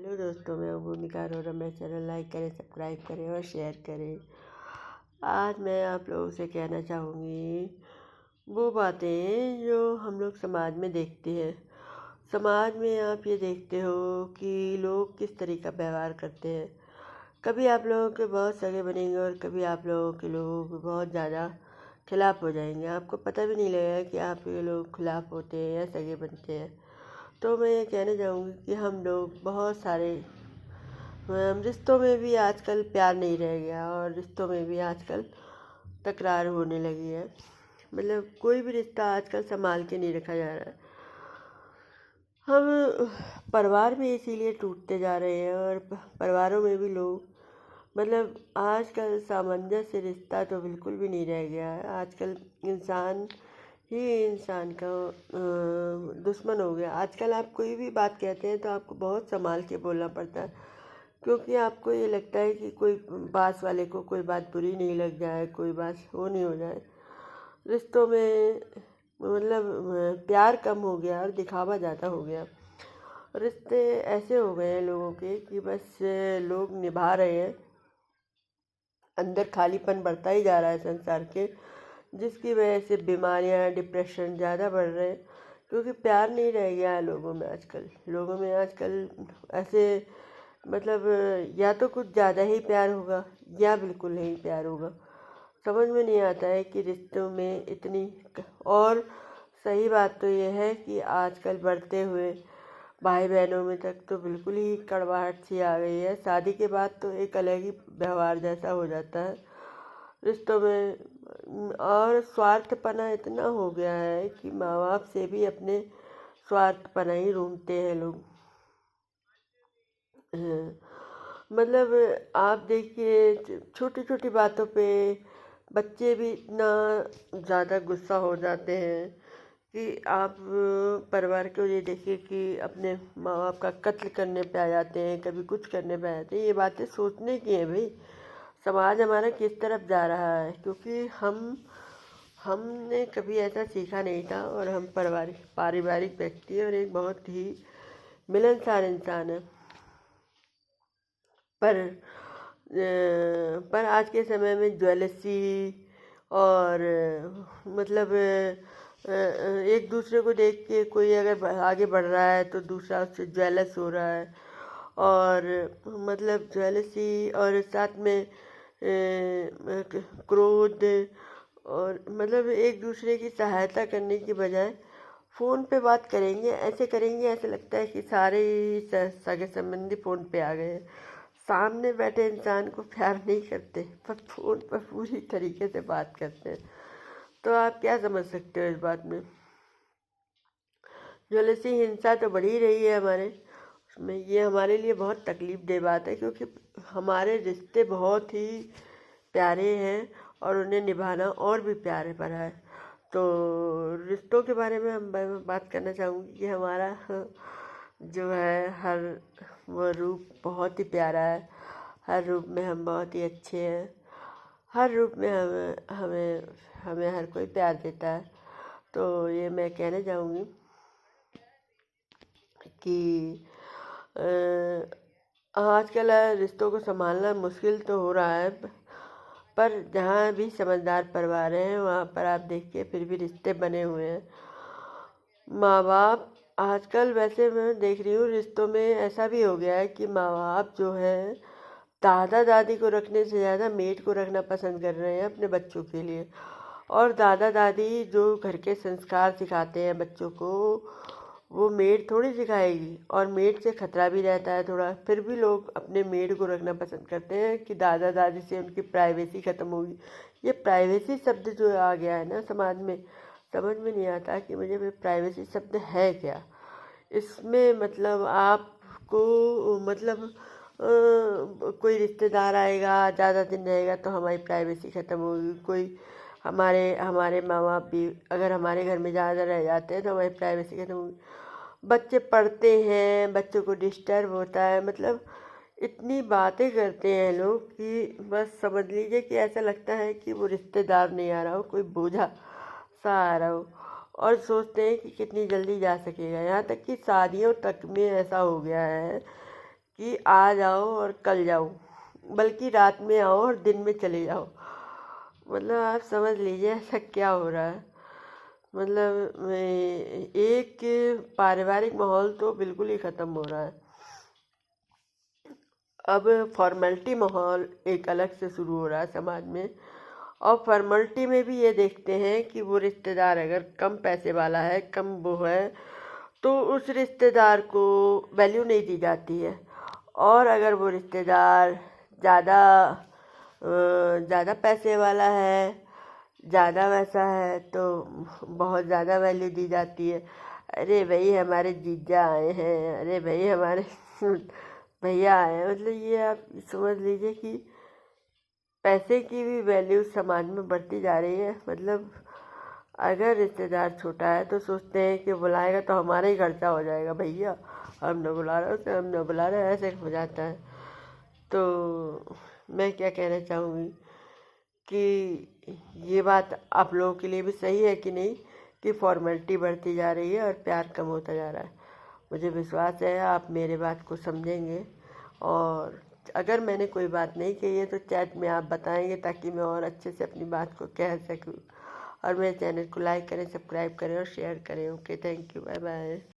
Hello दोस्तों, मैं हूँ भूमिका अरोड़ा। मेरे चैनल लाइक करें, सब्सक्राइब करें और शेयर करें। आज मैं आप लोगों से कहना चाहूँगी वो बातें जो हम लोग समाज में देखते हैं। समाज में आप ये देखते हो कि लोग किस तरीका व्यवहार करते हैं। कभी आप लोगों के बहुत सगे बनेंगे और कभी आप लोगों के लोग बहुत ज़्यादा खिलाफ हो जाएंगे। आपको पता भी नहीं लगेगा कि आपके लोग खिलाफ होते हैं या सगे बनते हैं। तो मैं ये कहना चाहूँगी कि हम लोग बहुत सारे रिश्तों में भी आजकल प्यार नहीं रह गया और रिश्तों में भी आजकल तकरार होने लगी है। मतलब कोई भी रिश्ता आजकल संभाल के नहीं रखा जा रहा है। हम परिवार भी इसीलिए टूटते जा रहे हैं और परिवारों में भी लोग मतलब आजकल सामंजस्य रिश्ता तो बिल्कुल भी नहीं रह गया है। आजकल इंसान ही इंसान का दुश्मन हो गया। आजकल आप कोई भी बात कहते हैं तो आपको बहुत संभाल के बोलना पड़ता है, क्योंकि आपको ये लगता है कि कोई पास वाले को कोई बात बुरी नहीं लग जाए, कोई बात वो नहीं हो जाए। रिश्तों में मतलब प्यार कम हो गया और दिखावा ज़्यादा हो गया। रिश्ते ऐसे हो गए हैं लोगों के कि बस लोग निभा रहे हैं, अंदर खालीपन बढ़ता ही जा रहा है संसार के, जिसकी वजह से बीमारियां, डिप्रेशन ज़्यादा बढ़ रहे हैं, क्योंकि प्यार नहीं रह गया है लोगों में आजकल। लोगों में आजकल ऐसे मतलब या तो कुछ ज़्यादा ही प्यार होगा या बिल्कुल नहीं प्यार होगा। समझ में नहीं आता है कि रिश्तों में इतनी और सही बात तो ये है कि आजकल बढ़ते हुए भाई बहनों में तक तो बिल्कुल ही कड़वाहट सी आ गई है। शादी के बाद तो एक अलग ही व्यवहार जैसा हो जाता है रिश्तों में। और स्वार्थपना इतना हो गया है कि माँ बाप से भी अपने स्वार्थपना ही ढूंढते हैं लोग। मतलब आप देखिए छोटी छोटी बातों पे बच्चे भी इतना ज़्यादा गुस्सा हो जाते हैं कि आप परिवार को ये देखिए कि अपने माँ बाप का कत्ल करने पे आ जाते हैं, कभी कुछ करने पे आ जाते हैं। ये बातें सोचने की हैं भाई, समाज हमारा किस तरफ जा रहा है, क्योंकि हमने कभी ऐसा सीखा नहीं था। और हम पारिवारिक व्यक्ति हैं और एक बहुत ही मिलनसार इंसान है। पर आज के समय में ज्वेलसी और मतलब एक दूसरे को देख के कोई अगर आगे बढ़ रहा है तो दूसरा उससे ज्वेलस हो रहा है। और मतलब ज्वेलसी और साथ में क्रोध और मतलब एक दूसरे की सहायता करने की बजाय फ़ोन पे बात करेंगे, ऐसे करेंगे, ऐसे लगता है कि सारे ही सगे संबंधी फ़ोन पे आ गए हैं। सामने बैठे इंसान को प्यार नहीं करते, पर फ़ोन पर पूरी तरीके से बात करते हैं। तो आप क्या समझ सकते हो इस बात में? ज्वेलसी हिंसा तो बढ़ ही रही है हमारे उसमें। ये हमारे लिए बहुत तकलीफ दे बात है, क्योंकि हमारे रिश्ते बहुत ही प्यारे हैं और उन्हें निभाना और भी प्यारे भरा है। तो रिश्तों के बारे में मैं बात करना चाहूँगी कि हमारा जो है हर वो रूप बहुत ही प्यारा है। हर रूप में हम बहुत ही अच्छे हैं। हर रूप में हमें हमें हमें हर कोई प्यार देता है। तो ये मैं कहना चाहूँगी कि आजकल रिश्तों को संभालना मुश्किल तो हो रहा है, पर जहाँ भी समझदार परिवार हैं वहाँ पर आप देखिए फिर भी रिश्ते बने हुए हैं। माँ बाप आजकल वैसे मैं देख रही हूँ रिश्तों में ऐसा भी हो गया है कि माँ बाप जो है दादा दादी को रखने से ज़्यादा मेड को रखना पसंद कर रहे हैं अपने बच्चों के लिए। और दादा दादी जो घर के संस्कार सिखाते हैं बच्चों को, वो मेड थोड़ी सिखाएगी। और मेड से खतरा भी रहता है थोड़ा, फिर भी लोग अपने मेड को रखना पसंद करते हैं कि दादा दादी से उनकी प्राइवेसी ख़त्म होगी। ये प्राइवेसी शब्द जो आ गया है ना समाज में, समझ में नहीं आता कि मुझे प्राइवेसी शब्द है क्या। इसमें मतलब आपको मतलब कोई रिश्तेदार आएगा, ज़्यादा दिन रहेगा तो हमारी प्राइवेसी ख़त्म होगी। कोई हमारे हमारे माँ बाप भी अगर हमारे घर में ज़्यादा रह जाते हैं तो हमारी प्राइवेसी ख़त्म होगी। बच्चे पढ़ते हैं, बच्चों को डिस्टर्ब होता है, मतलब इतनी बातें करते हैं लोग कि बस समझ लीजिए कि ऐसा लगता है कि वो रिश्तेदार नहीं आ रहा हो, कोई बोझा सा आ रहा हो। और सोचते हैं कि कितनी जल्दी जा सकेगा। यहाँ तक कि शादियों तक में ऐसा हो गया है कि आज आओ और कल जाओ, बल्कि रात में आओ और दिन में चले जाओ। मतलब आप समझ लीजिए ऐसा क्या हो रहा है। मतलब एक पारिवारिक माहौल तो बिल्कुल ही ख़त्म हो रहा है। अब फॉर्मेलिटी माहौल एक अलग से शुरू हो रहा है समाज में, और फॉर्मेलिटी में भी ये देखते हैं कि वो रिश्तेदार अगर कम पैसे वाला है, कम वो है, तो उस रिश्तेदार को वैल्यू नहीं दी जाती है। और अगर वो रिश्तेदार ज़्यादा ज़्यादा पैसे वाला है, ज़्यादा वैसा है, तो बहुत ज़्यादा वैल्यू दी जाती है। अरे भाई हमारे जीजा आए हैं, अरे भाई हमारे भैया आए हैं। मतलब ये आप समझ लीजिए कि पैसे की भी वैल्यू समाज में बढ़ती जा रही है। मतलब अगर रिश्तेदार छोटा है तो सोचते हैं कि बुलाएगा तो हमारा ही खर्चा हो जाएगा, भैया हम न बुला रहे उसे, हम न बुला रहे, ऐसे हो जाता है। तो मैं क्या कहना चाहूँगी कि ये बात आप लोगों के लिए भी सही है कि नहीं, कि फॉर्मेलिटी बढ़ती जा रही है और प्यार कम होता जा रहा है। मुझे विश्वास है आप मेरे बात को समझेंगे, और अगर मैंने कोई बात नहीं कही है तो चैट में आप बताएंगे, ताकि मैं और अच्छे से अपनी बात को कह सकूँ। और मेरे चैनल को लाइक करें, सब्सक्राइब करें और शेयर करें। Okay, thank you, bye bye.